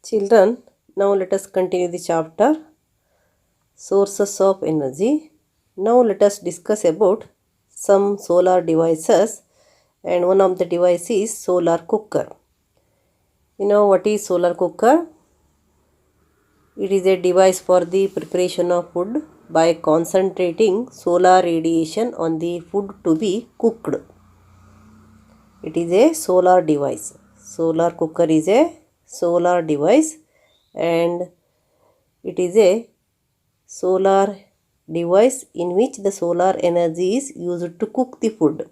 Children, now let us continue the chapter Sources of Energy. Now let us discuss about some solar devices, and one of the devices is solar cooker. You know what is solar cooker? It is a device for the preparation of food by concentrating solar radiation on the food to be cooked. It is a solar device. Solar cooker is a solar device, and it is a solar device in which the solar energy is used to cook the food.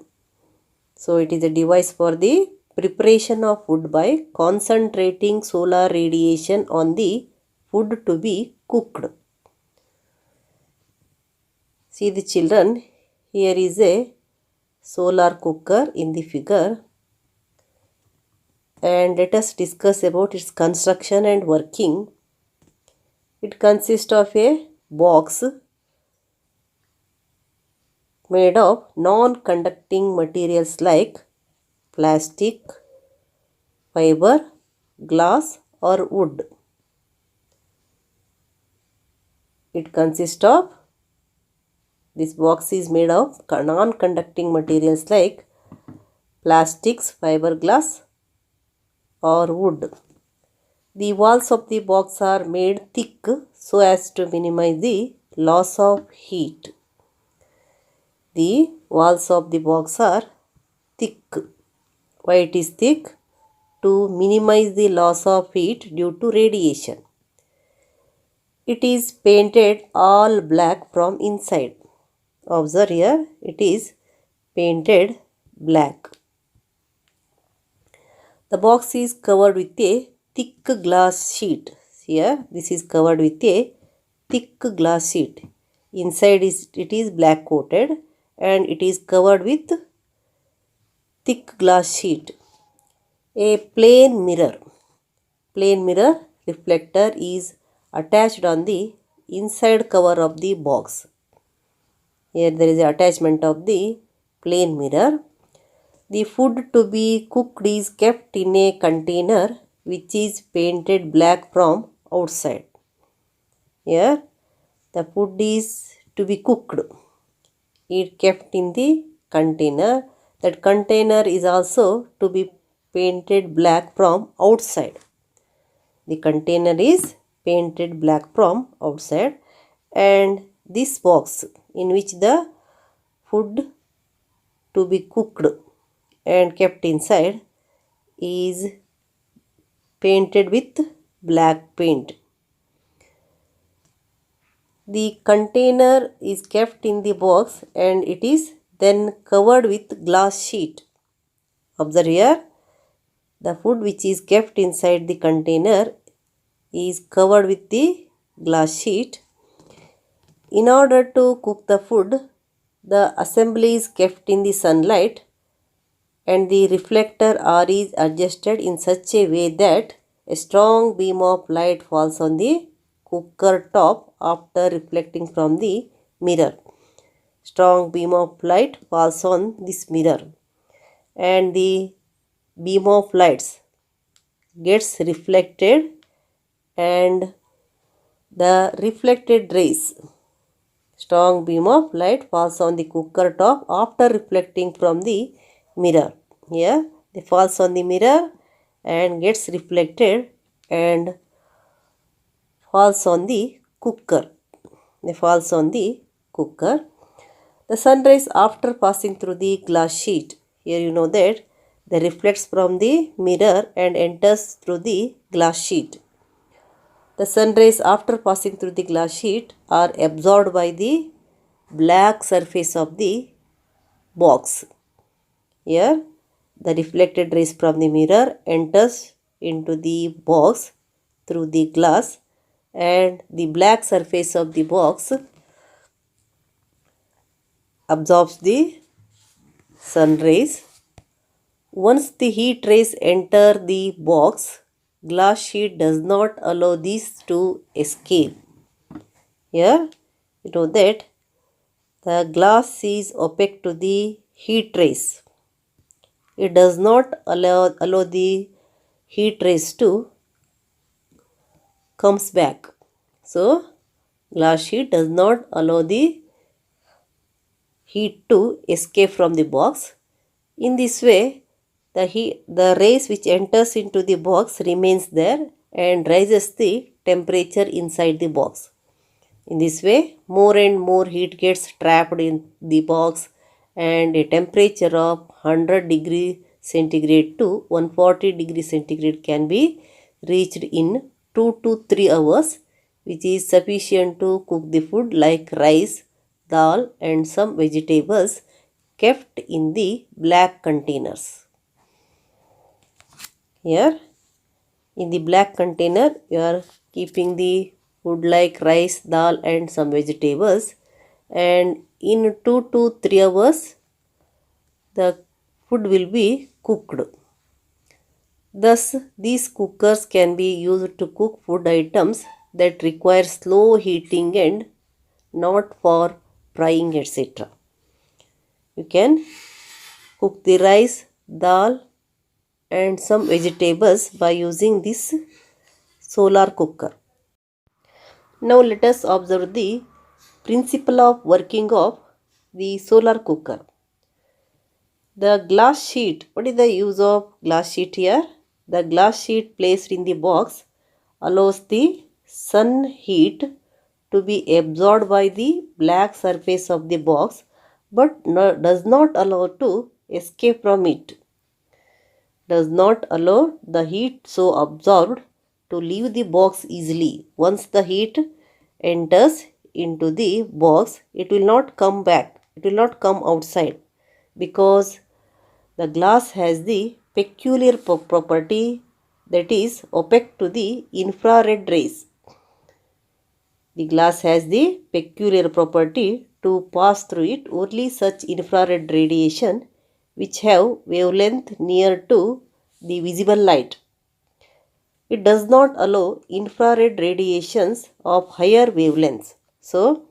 So it is a device for the preparation of food by concentrating solar radiation on the food to be cooked. See the children, here is a solar cooker in the figure, and let us discuss about its construction and working. It consists of a box made of non-conducting materials like plastic, fiber, glass or wood. This box is made of non-conducting materials like plastics, fiberglass or wood. The walls of the box are made thick so as to minimize the loss of heat. The walls of the box are thick. Why it is thick? To minimize the loss of heat due to radiation. It is painted all black from inside. Observe here, it is painted black. The box is covered with a thick glass sheet. Here, this is covered with a thick glass sheet. Inside it is black coated, and it is covered with thick glass sheet. A plain mirror reflector is attached on the inside cover of the box. Here there is an attachment of the plain mirror. The food to be cooked is kept in a container which is painted black from outside. Here the food is to be cooked. It kept in the container. That container is also to be painted black from outside. The container is painted black from outside, and this box in which the food to be cooked and kept inside is painted with black paint. The container is kept in the box and it is then covered with glass sheet. Observe here, the food which is kept inside the container is covered with the glass sheet. In order to cook the food, the assembly is kept in the sunlight and the reflector R is adjusted in such a way that a strong beam of light falls on the cooker top after reflecting from the mirror. Strong beam of light falls on this mirror, and the beam of lights gets reflected, and the reflected rays, strong beam of light falls on the cooker top after reflecting from the mirror. Here they falls on the mirror and gets reflected and falls on the cooker. They falls on the cooker. The sunrays after passing through the glass sheet. Here you know that they reflects from the mirror and enters through the glass sheet. The sunrays after passing through the glass sheet are absorbed by the black surface of the box. Here the reflected rays from the mirror enters into the box through the glass, and the black surface of the box absorbs the sun rays. Once the heat rays enter the box, glass sheet does not allow these to escape. Here you know that the glass is opaque to the heat rays. It does not allow the heat rays to comes back. So glass sheet does not allow the heat to escape from the box. In this way, the rays which enters into the box remains there and raises the temperature inside the box. In this way, more and more heat gets trapped in the box and a temperature of 100 degree centigrade to 140 degree centigrade can be reached in 2 to 3 hours, which is sufficient to cook the food like rice, dal and some vegetables kept in the black containers. Here in the black container you are keeping the food like rice, dal and some vegetables, and in 2 to 3 hours the food will be cooked. Thus these cookers can be used to cook food items that require slow heating and not for frying, etc. You can cook the rice, dal and some vegetables by using this solar cooker. Now let us observe the principle of working of the solar cooker. The glass sheet, what is the use of glass sheet here? The glass sheet placed in the box allows the sun heat to be absorbed by the black surface of the box but does not allow to escape from it. Does not allow the heat so absorbed to leave the box easily. Once the heat enters into the box, it will not come back, it will not come outside, because the glass has the peculiar property that is opaque to the infrared rays. The glass has the peculiar property to pass through it only such infrared radiation which have wavelength near to the visible light. It does not allow infrared radiations of higher wavelengths. So,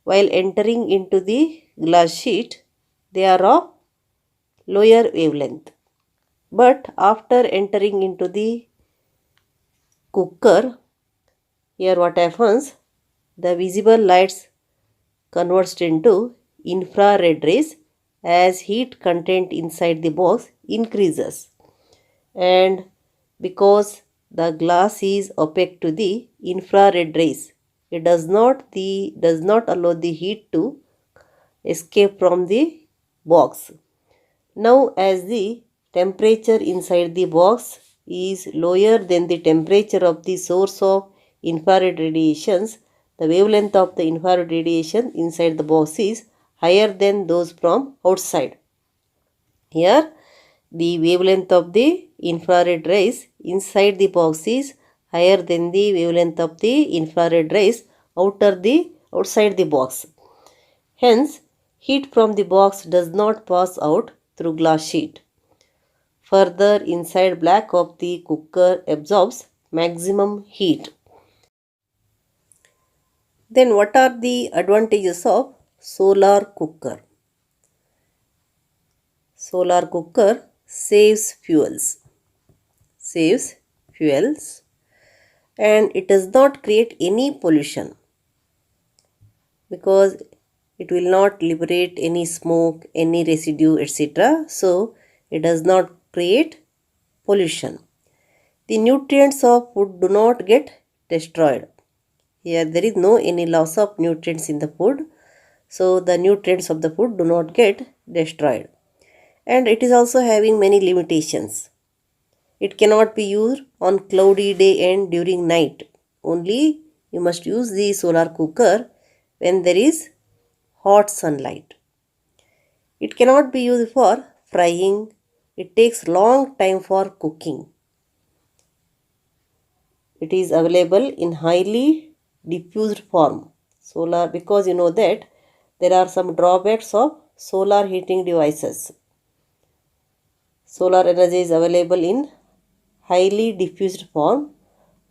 while entering into the glass sheet, they are of lower wavelength. But after entering into the cooker, here what happens? The visible lights converts into infrared rays as heat content inside the box increases. And because the glass is opaque to the infrared rays, it does not allow the heat to escape from the box. Now as the temperature inside the box is lower than the temperature of the source of infrared radiations, the wavelength of the infrared radiation inside the box is higher than those from outside. Here the wavelength of the infrared rays inside the box is higher than the wavelength of the infrared rays outside the box. Hence, heat from the box does not pass out through glass sheet. Further, inside black of the cooker absorbs maximum heat. Then what are the advantages of solar cooker? Solar cooker saves fuels and it does not create any pollution because it will not liberate any smoke, any residue, etc. So it does not create pollution. The nutrients of food do not get destroyed. Here there is no any loss of nutrients in the food. So the nutrients of the food do not get destroyed. And it is also having many limitations. It cannot be used on cloudy day and during night. Only you must use the solar cooker when there is hot sunlight. It cannot be used for frying. It takes long time for cooking. It is available in highly diffused form. Solar, because you know that there are some drawbacks of solar heating devices. Solar energy is available in highly diffused form.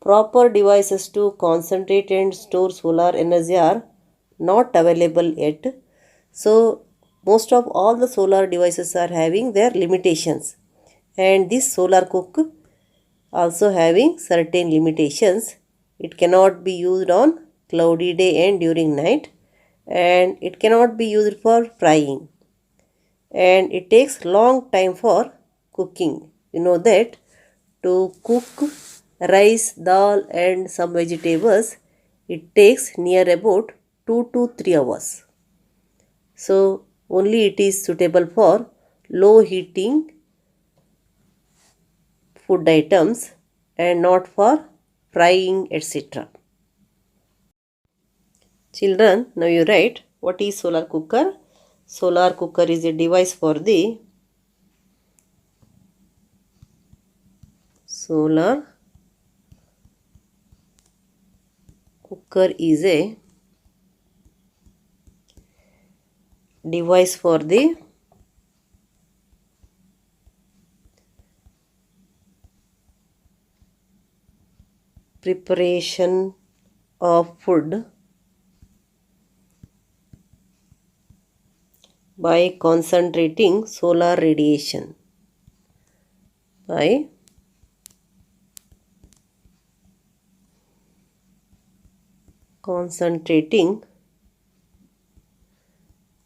Proper devices to concentrate and store solar energy are not available yet. So, most of all the solar devices are having their limitations. And this solar cook also having certain limitations. It cannot be used on cloudy day and during night, and it cannot be used for frying, and it takes long time for cooking. You know that to cook rice, dal and some vegetables, it takes near about 2 to 3 hours. So only it is suitable for low heating food items and not for frying, etc. Children, now you write what is solar cooker. Solar cooker is a device for the solar cooker is a device for the preparation of food by concentrating solar radiation. By concentrating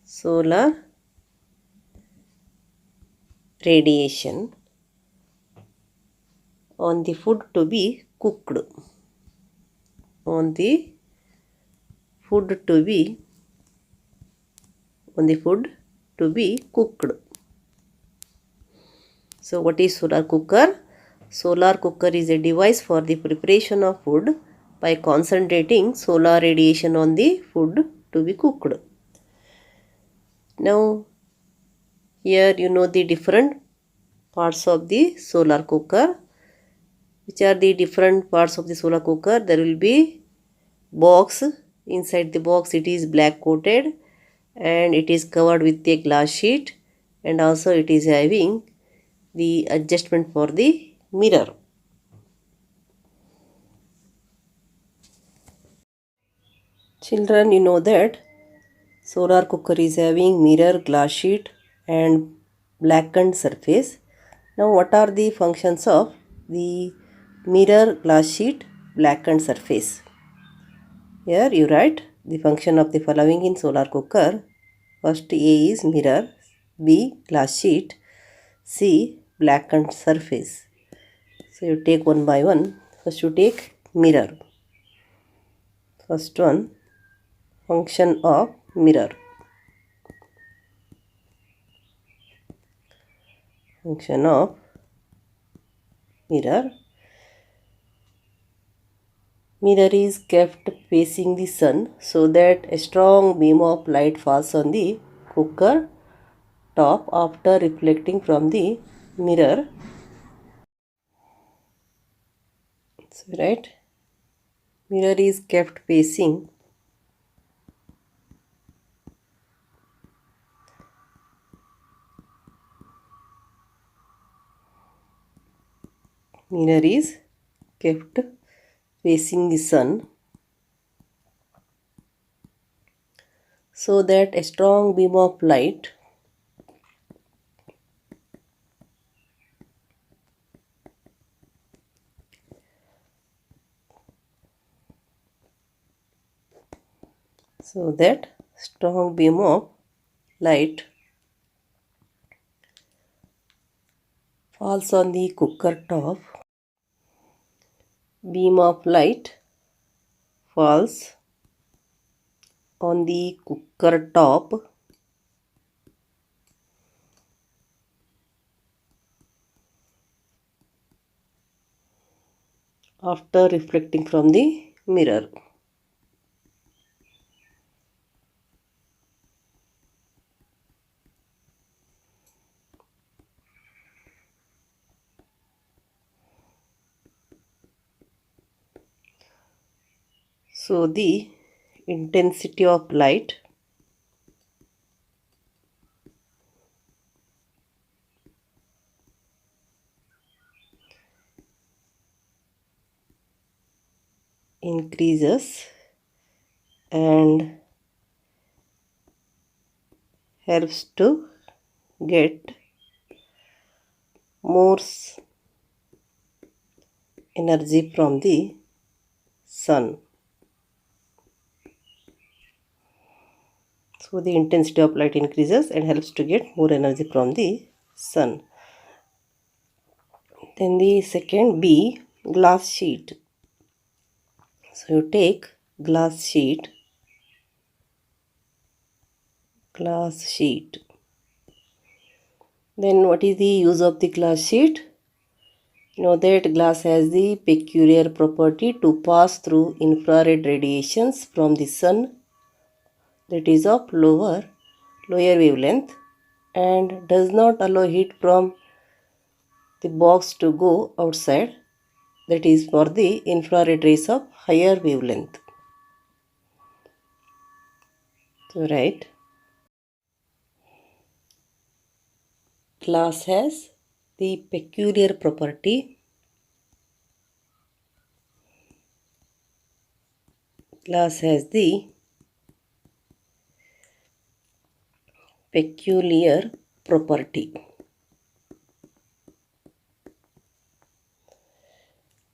solar radiation on the food to be cooked. On the food to be cooked. So what is solar cooker? Solar cooker is a device for the preparation of food by concentrating solar radiation on the food to be cooked. Now here you know the different parts of the solar cooker. Which are the different parts of the solar cooker? There will be box. Inside the box it is black coated and it is covered with a glass sheet, and also it is having the adjustment for the mirror. Children, you know that solar cooker is having mirror, glass sheet and blackened surface. Now what are the functions of the mirror, glass sheet, blackened surface? Here you write the function of the following in solar cooker. First, A is mirror, B glass sheet, C blackened surface. So you take one by one. First you take mirror. First one, function of mirror. Function of mirror. Mirror is kept facing the sun so that a strong beam of light falls on the cooker top after reflecting from the mirror. So right, mirror is kept facing mirror is kept facing the sun so that a strong beam of light falls on the cooker top. Beam of light falls on the cooker top after reflecting from the mirror. So the intensity of light increases and helps to get more energy from the sun. So the intensity of light increases and helps to get more energy from the sun. Then the second B, glass sheet. So you take glass sheet. Then what is the use of the glass sheet? You know that glass has the peculiar property to pass through infrared radiations from the sun, that is of lower wavelength, and does not allow heat from the box to go outside, that is for the infrared rays of higher wavelength. So right, glass has the peculiar property peculiar property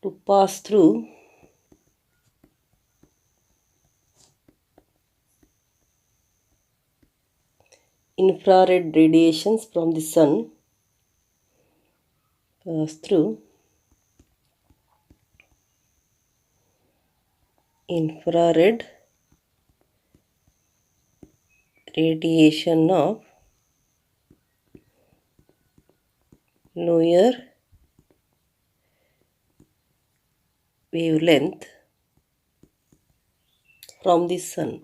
to pass through infrared radiations from the sun, pass through infrared radiation of lower wavelength from the sun,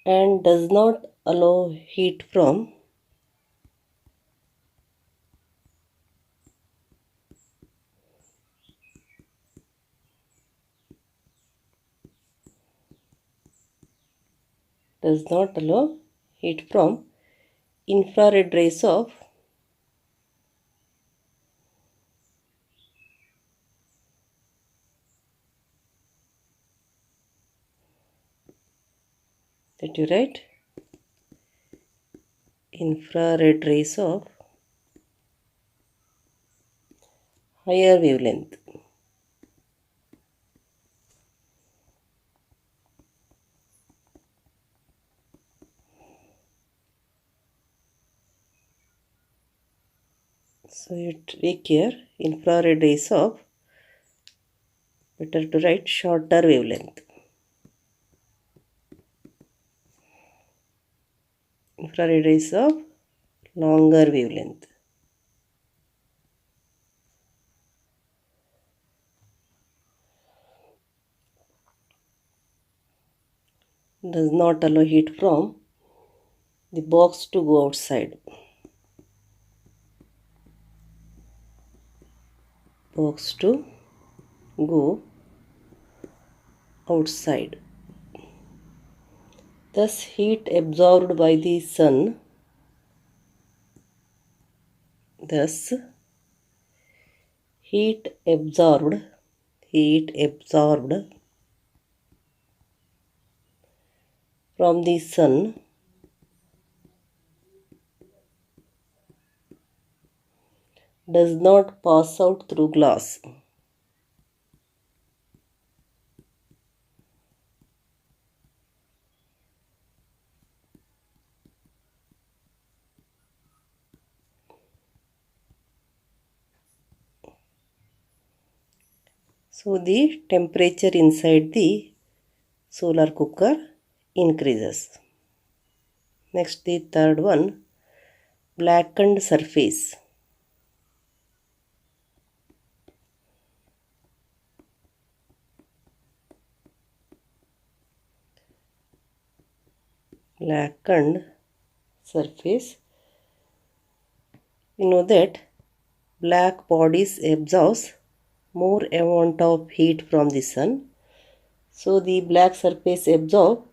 and does not allow heat from infrared rays of that you write infrared rays of higher wavelength. So you take here infrared rays of, better to write shorter wavelength. Infrared rays of longer wavelength. Does not allow heat from the box to go outside. Thus heat absorbed by the sun from the sun does not pass out through glass. So the temperature inside the solar cooker increases. Next, the third one, blackened surface. Blackened surface. You know that black bodies absorbs more amount of heat from the sun. So the black surface absorb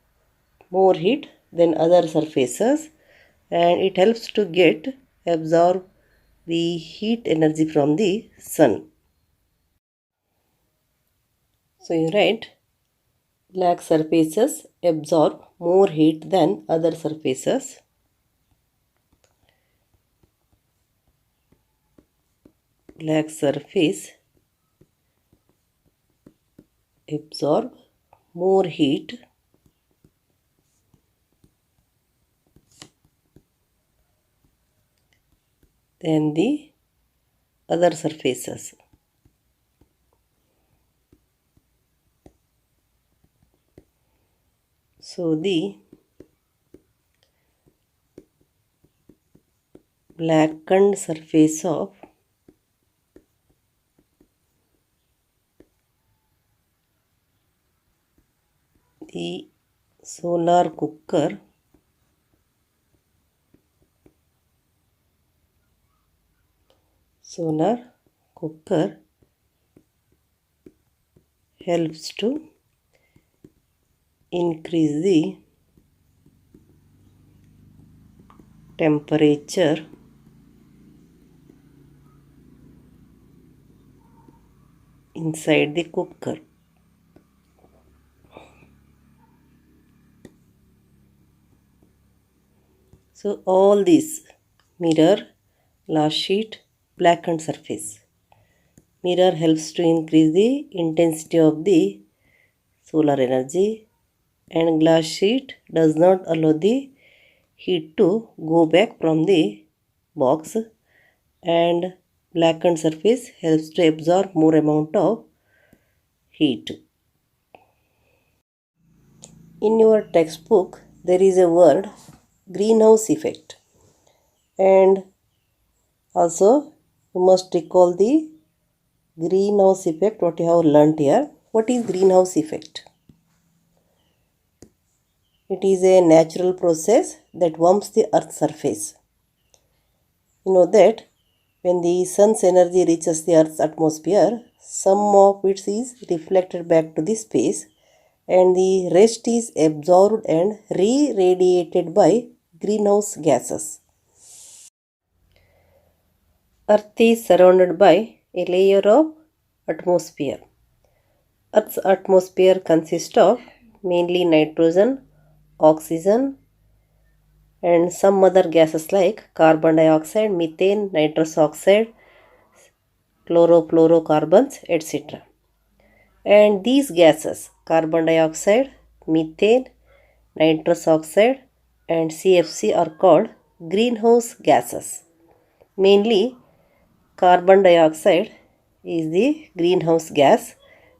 more heat than other surfaces, and it helps to absorb the heat energy from the sun. So you write black surfaces absorb more heat than other surfaces. black surface absorb more heat than the other surfaces. So the blackened surface of the solar cooker helps to increase the temperature inside the cooker. So all these mirror, glass sheet, blackened surface. Mirror helps to increase the intensity of the solar energy, and glass sheet does not allow the heat to go back from the box, and blackened surface helps to absorb more amount of heat. In your textbook there is a word greenhouse effect, and also you must recall the greenhouse effect what you have learnt here. What is greenhouse effect? It is a natural process that warms the earth's surface. You know that when the sun's energy reaches the earth's atmosphere, some of it is reflected back to the space and the rest is absorbed and re-radiated by greenhouse gases. Earth is surrounded by a layer of atmosphere. Earth's atmosphere consists of mainly nitrogen, oxygen, and some other gases like carbon dioxide, methane, nitrous oxide, chlorofluorocarbons, etc. And these gases, carbon dioxide, methane, nitrous oxide, and CFC, are called greenhouse gases. Mainly, carbon dioxide is the greenhouse gas,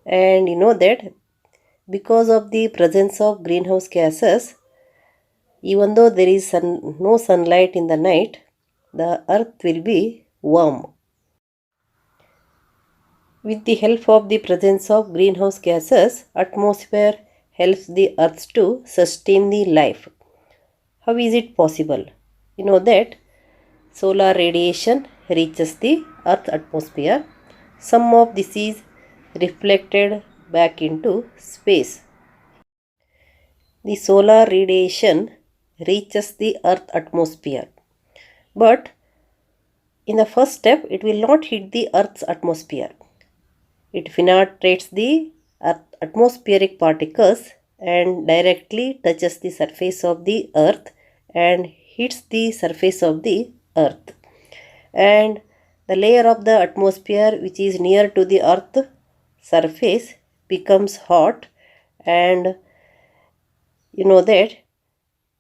and you know that because of the presence of greenhouse gases, even though there is no sunlight in the night, the earth will be warm. With the help of the presence of greenhouse gases, atmosphere helps the earth to sustain the life. How is it possible? You know that solar radiation reaches the earth atmosphere. Some of this is reflected back into space. The solar radiation reaches the earth atmosphere, but in the first step it will not hit the earth's atmosphere. It penetrates the atmospheric particles and directly touches the surface of the earth and hits the surface of the earth. And the layer of the atmosphere which is near to the earth surface becomes hot, and you know that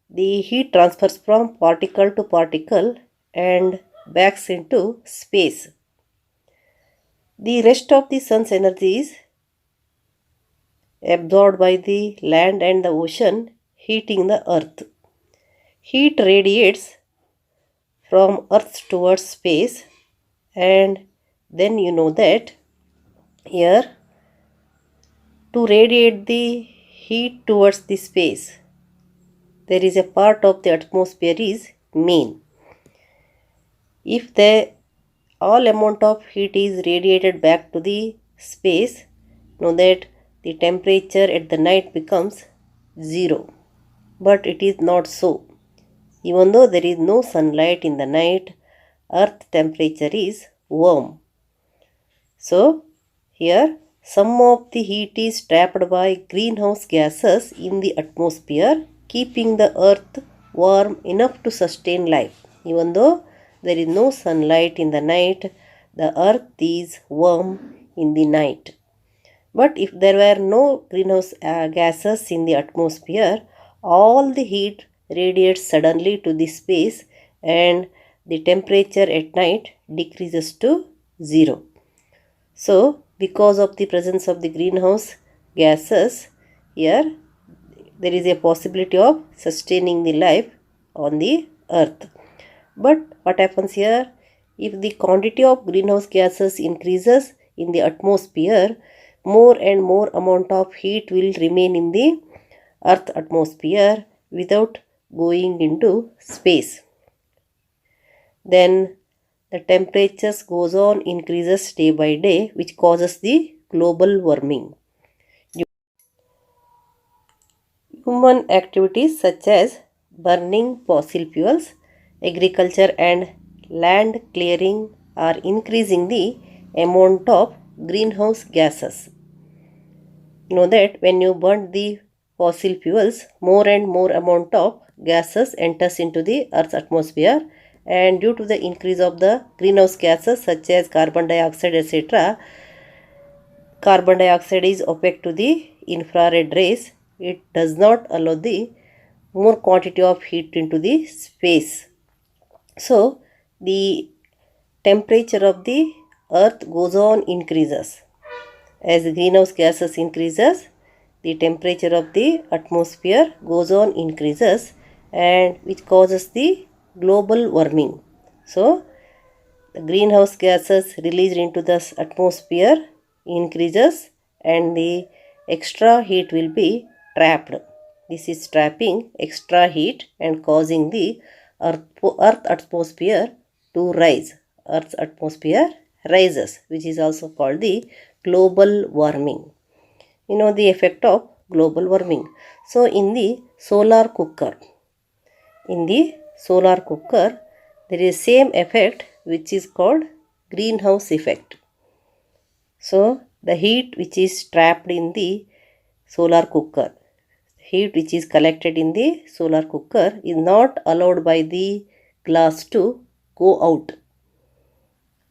the heat transfers from particle to particle and backs into space. The rest of the sun's energy is absorbed by the land and the ocean, heating the earth. Heat radiates from earth towards space, and then you know that here to radiate the heat towards the space, there is a part of the atmosphere is mean. If the all amount of heat is radiated back to the space, know that the temperature at the night becomes 0. But it is not so. Even though there is no sunlight in the night, earth temperature is warm. So here some of the heat is trapped by greenhouse gases in the atmosphere, keeping the earth warm enough to sustain life. Even though there is no sunlight in the night, the earth is warm in the night. But if there were no greenhouse gases in the atmosphere, all the heat radiates suddenly to the space and the temperature at night decreases to zero. So, because of the presence of the greenhouse gases, here there is a possibility of sustaining the life on the earth. But what happens here? If the quantity of greenhouse gases increases in the atmosphere, more and more amount of heat will remain in the earth atmosphere without going into space. Then the temperatures goes on increases day by day, which causes the global warming. Human activities such as burning fossil fuels, agriculture and land clearing are increasing the amount of greenhouse gases. You know that when you burn the fossil fuels, more and more amount of gases enters into the earth's atmosphere, and due to the increase of the greenhouse gases such as carbon dioxide, etc., carbon dioxide is opaque to the infrared rays. It does not allow the more quantity of heat into the space. So the temperature of the earth goes on increases. As greenhouse gases increases, the temperature of the atmosphere goes on increases, and which causes the global warming. So the greenhouse gases released into the atmosphere increases and the extra heat will be trapped. This is trapping extra heat and causing the earth atmosphere to rise. Earth's atmosphere rises, which is also called the global warming. You know the effect of global warming. So in the solar cooker, there is same effect which is called greenhouse effect. So the heat which is trapped in the solar cooker, heat which is collected in the solar cooker is not allowed by the glass to go out.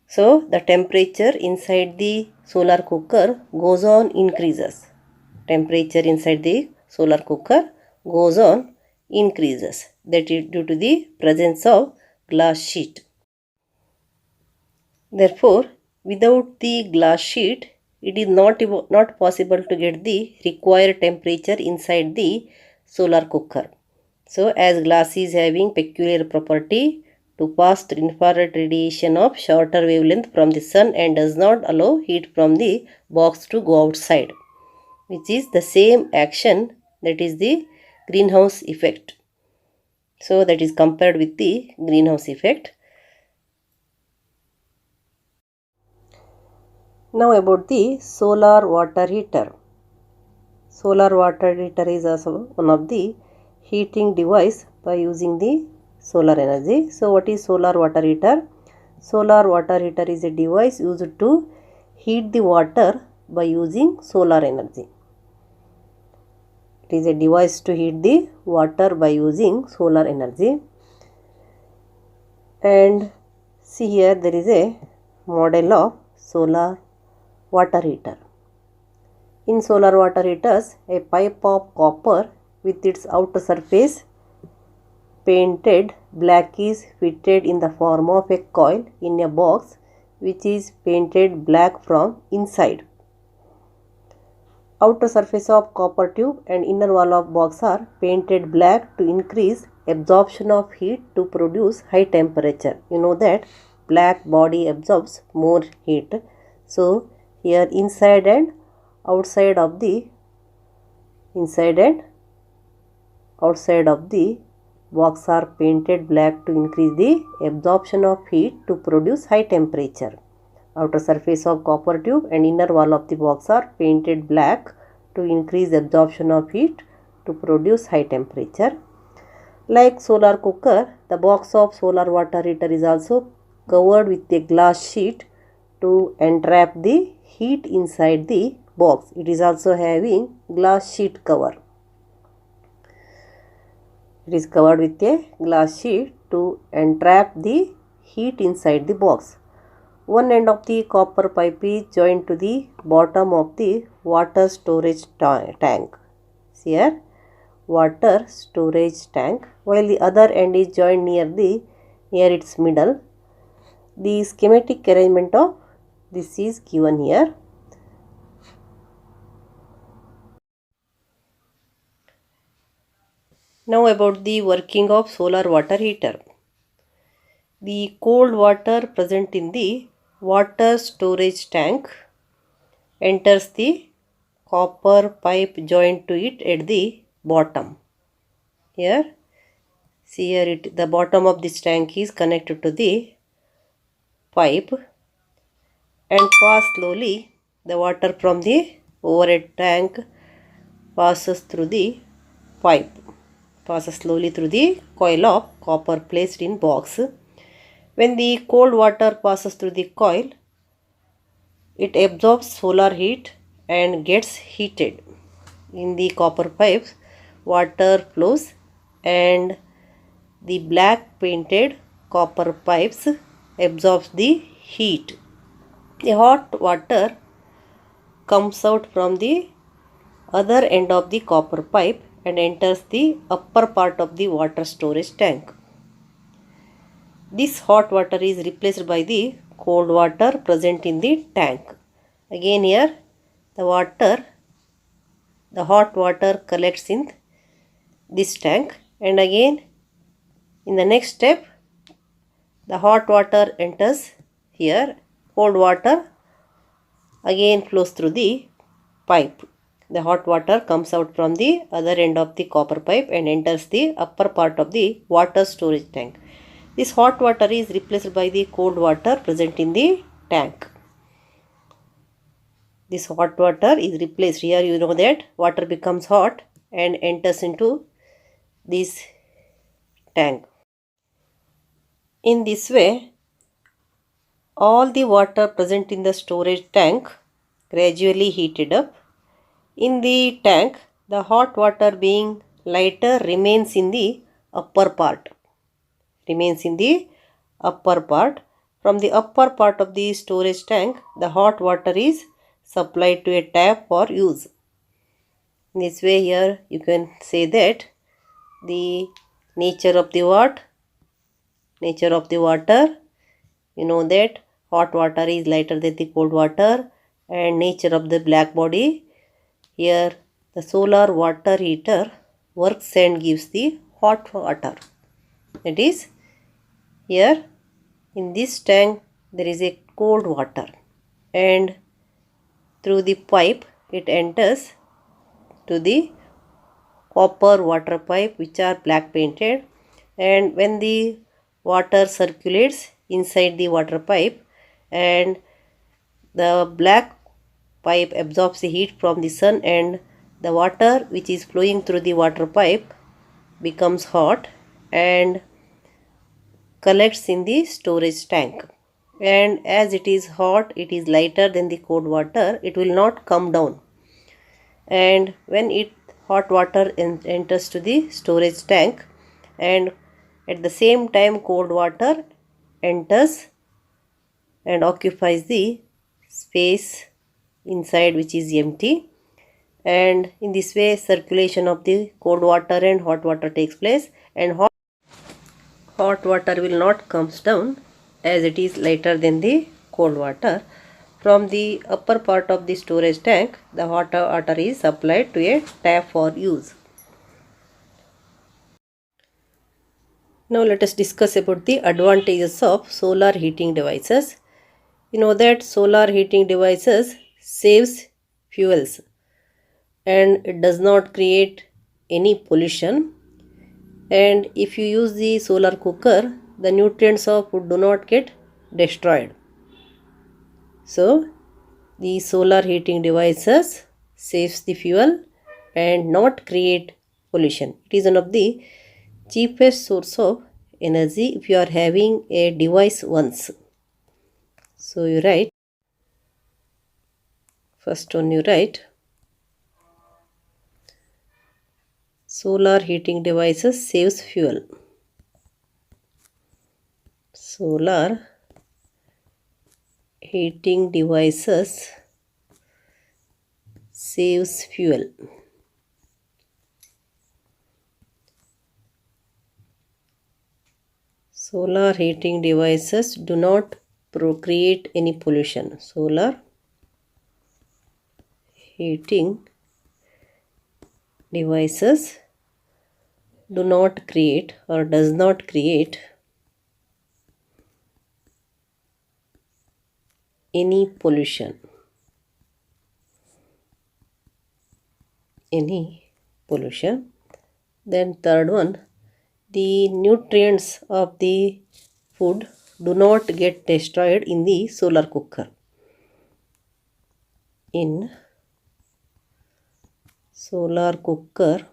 So the temperature inside the solar cooker goes on increases. Temperature inside the solar cooker goes on increases. That is due to the presence of glass sheet. Therefore, without the glass sheet, it is not possible to get the required temperature inside the solar cooker. So, as glass is having peculiar property to pass through infrared radiation of shorter wavelength from the sun and does not allow heat from the box to go outside, which is the same action, that is the greenhouse effect. So, that is compared with the greenhouse effect. Now about the solar water heater. Solar water heater is also one of the heating device by using the solar energy. So what is solar water heater? Solar water heater is a device used to heat the water by using solar energy. It is a device to heat the water by using solar energy. And see here there is a model of solar water heater. In solar water heaters, a pipe of copper with its outer surface painted black is fitted in the form of a coil in a box which is painted black from inside. Outer surface of copper tube and inner wall of box are painted black to increase absorption of heat to produce high temperature. You know that black body absorbs more heat. So here inside and outside of the box are painted black to increase the absorption of heat to produce high temperature. Outer surface of copper tube and inner wall of the box are painted black to increase absorption of heat to produce high temperature. Like solar cooker, the box of solar water heater is also covered with a glass sheet to entrap the heat inside the box. It is also having glass sheet cover. It is covered with a glass sheet to entrap the heat inside the box. One end of the copper pipe is joined to the bottom of the water storage tank. See here, water storage tank, while the other end is joined near its middle. The schematic arrangement of this is given here. Now about the working of solar water heater. The cold water present in the water storage tank enters the copper pipe joined to it at the bottom. Here, see here, the bottom of this tank is connected to the pipe and pass slowly. The water from the overhead tank passes through the pipe, passes slowly through the coil of copper placed in box. When the cold water passes through the coil, it absorbs solar heat and gets heated. In the copper pipes, water flows and the black painted copper pipes absorbs the heat. The hot water comes out from the other end of the copper pipe and enters the upper part of the water storage tank. This hot water is replaced by the cold water present in the tank. Again here, the hot water collects in this tank, and again in the next step the hot water enters here, cold water again flows through the pipe. The hot water comes out from the other end of the copper pipe and enters the upper part of the water storage tank. This hot water is replaced by the cold water present in the tank. This hot water is replaced. Here you know that water becomes hot and enters into this tank. In this way, all the water present in the storage tank gradually heated up. In the tank, the hot water being lighter remains in the upper part. From the upper part of the storage tank, the hot water is supplied to a tap for use. In this way, here you can say that the nature of the water, you know that hot water is lighter than the cold water, and nature of the black body. Here the solar water heater works and gives the hot water. That is, here in this tank there is a cold water, and through the pipe it enters to the copper water pipe which are black painted, and when the water circulates inside the water pipe and the black pipe absorbs the heat from the sun, and the water which is flowing through the water pipe becomes hot and collects in the storage tank. And as it is hot, it is lighter than the cold water, it will not come down. And when hot water enters to the storage tank, and at the same time cold water enters and occupies the space inside which is empty, and in this way circulation of the cold water and hot water takes place, and hot water will not comes down as it is lighter than the cold water. From the upper part of the storage tank, the hot water is supplied to a tap for use. Now let us discuss about the advantages of solar heating devices. You know that solar heating devices saves fuels and it does not create any pollution. And if you use the solar cooker, the nutrients of food do not get destroyed. So the solar heating devices saves the fuel and not create pollution. It is one of the cheapest source of energy if you are having a device once. So you write, first one you write, solar heating devices saves fuel. Solar heating devices saves fuel. Solar heating devices do not create any pollution. Solar heating devices do not create or does not create any pollution. Then third one, the nutrients of the food do not get destroyed in the solar cooker. In solar cooker,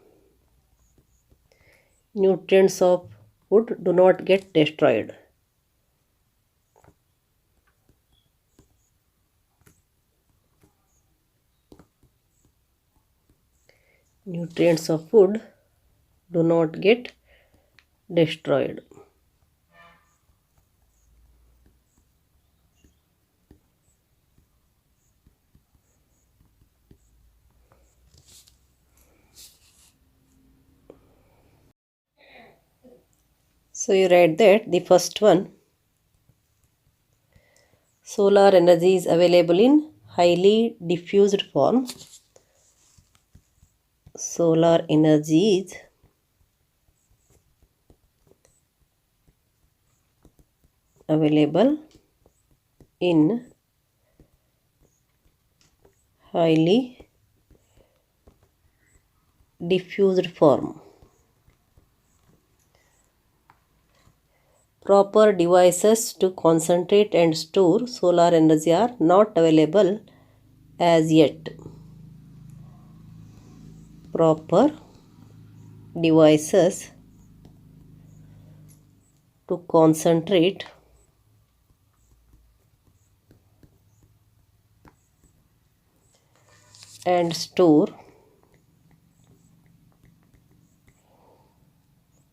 nutrients of food do not get destroyed. Nutrients of food do not get destroyed. So you write that the first one, solar energy is available in highly diffused form. Solar energy is available in highly diffused form. Proper devices to concentrate and store solar energy are not available as yet. Proper devices to concentrate and store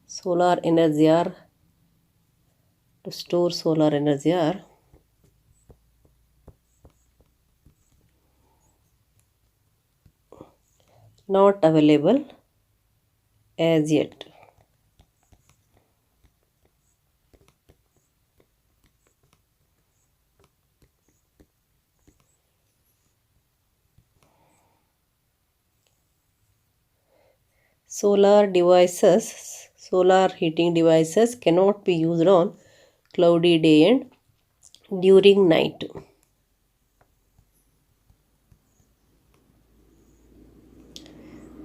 solar energy are not available as yet. Solar heating devices cannot be used on cloudy day and during night.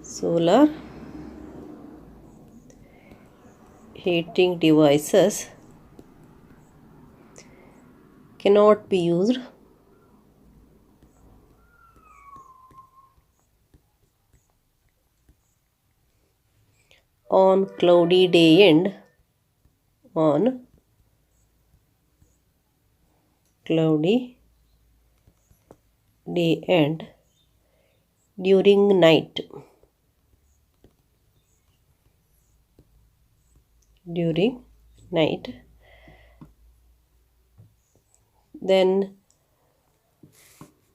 Solar heating devices cannot be used on cloudy day and during night. Then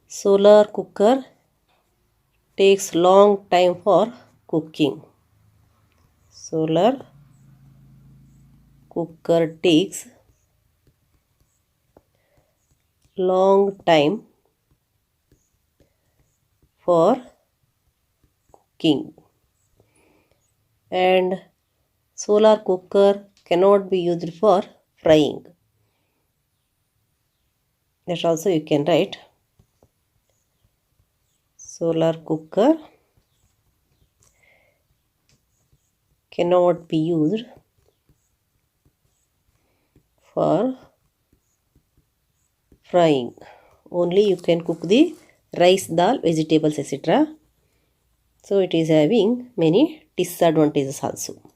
solar cooker takes long time for cooking. Solar cooker takes long time for cooking, and solar cooker cannot be used for frying. That also you can write. Solar cooker cannot be used for frying. Only you can cook the rice, dal, vegetables, etc. So it is having many disadvantages also.